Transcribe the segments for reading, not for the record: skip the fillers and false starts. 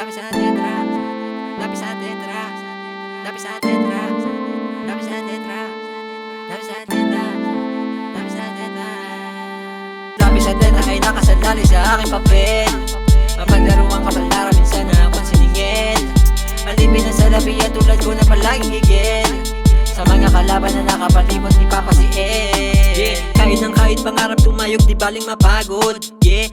Dami sa tetra, dami sa tetra, dami sa tetra, dami sa tetra, dami sa tetra, dami sa tetra. Dami sa tetra ay nakasandali sa aking papel. Mapaglaruan ka palara, minsan na akong siningil. Alipin ang salapiya tulad ko na palaging gigil. Sa mga kalaban na nakapalibot ni Papa si El. Kahit ng kahit pangarap tumayog di baling mapagod.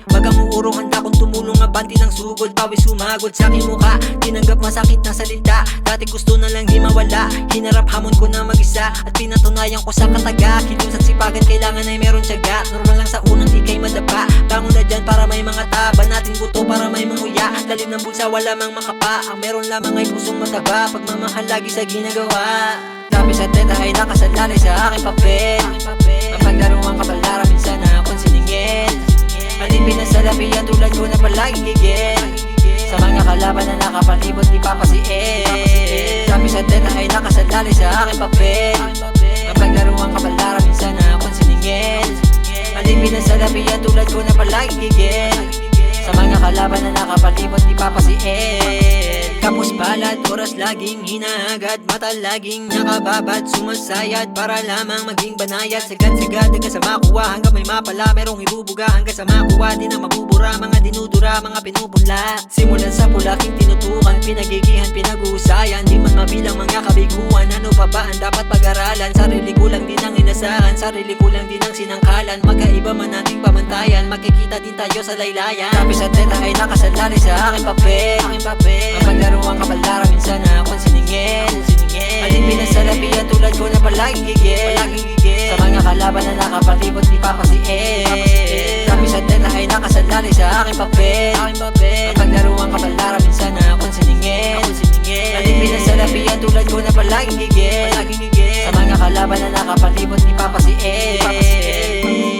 Bagang uurong handa kong tumulong abanti ng sugod. Pawis sumagod sa aking mukha, tinanggap masakit na salita. Dati gusto na lang di mawala, hinarap hamon ko na mag-isa. At pinatunayan ko sa kataga, kilusang sipagan kailangan ay meron tiyaga. Normal lang sa unang ikay madapa, bangon na dyan para may mga taba. Natin buto para may manguya, lalim ng bulsa wala mang makapa. Ang meron lamang ay pusong mataba, pagmamahal lagi sa ginagawa. Dami sa teta ay nakasalalay sa aking papel. Mapaglaruan ka palara, minsan na akong siningil. Alipin na salapiya tulad ko na palaging gigil. Sa mga kalaban na nakapalibot ni Papa si El. Dami sa teta ay nakasalalay sa aking papel. Mapaglaruan ka palara, minsan na akong siningil. Alipin na salapiya tulad ko na palaging gigil. Sa mga kalaban na nakapalibot ni Papa si El. Kapos palad, oras laging hinaagad, mata laging nakababad, sumasayad para lamang maging banayad. Sagad-sagad hanggang sa makuha, hanggang may mapala merong ibubuga. Hanggang sa makuha, di na mabubura, mga dinudura, mga pinupunla. Simulan sa pulaking tinutukan, pinagigihan, pinag-uusayan. Di man mabilang mga kabiguan, ano pa ba ang dapat pag-aralan? Sarili ko lang din ang inasahan, sarili ko lang din ang sinangkalan. Magkaiba man ating pamantayan, magkikita din tayo sa laylayan. Dami sa teta ay nakasalalay sa aking papel. Mapaglaruan ka palara, minsan na akong siningil. Alipin ang salapiya tulad ko na palaging gigil. Sa mga kalaban na nakapalibot ni Papa si El. Dami sa teta ay nakasalalay sa aking papel. Mapaglaruan ka palara, minsan na akong siningil. Alipin ang salapiya tulad ko na palaging gigil. Sa mga kalaban na nakapalibot ni Papa si El.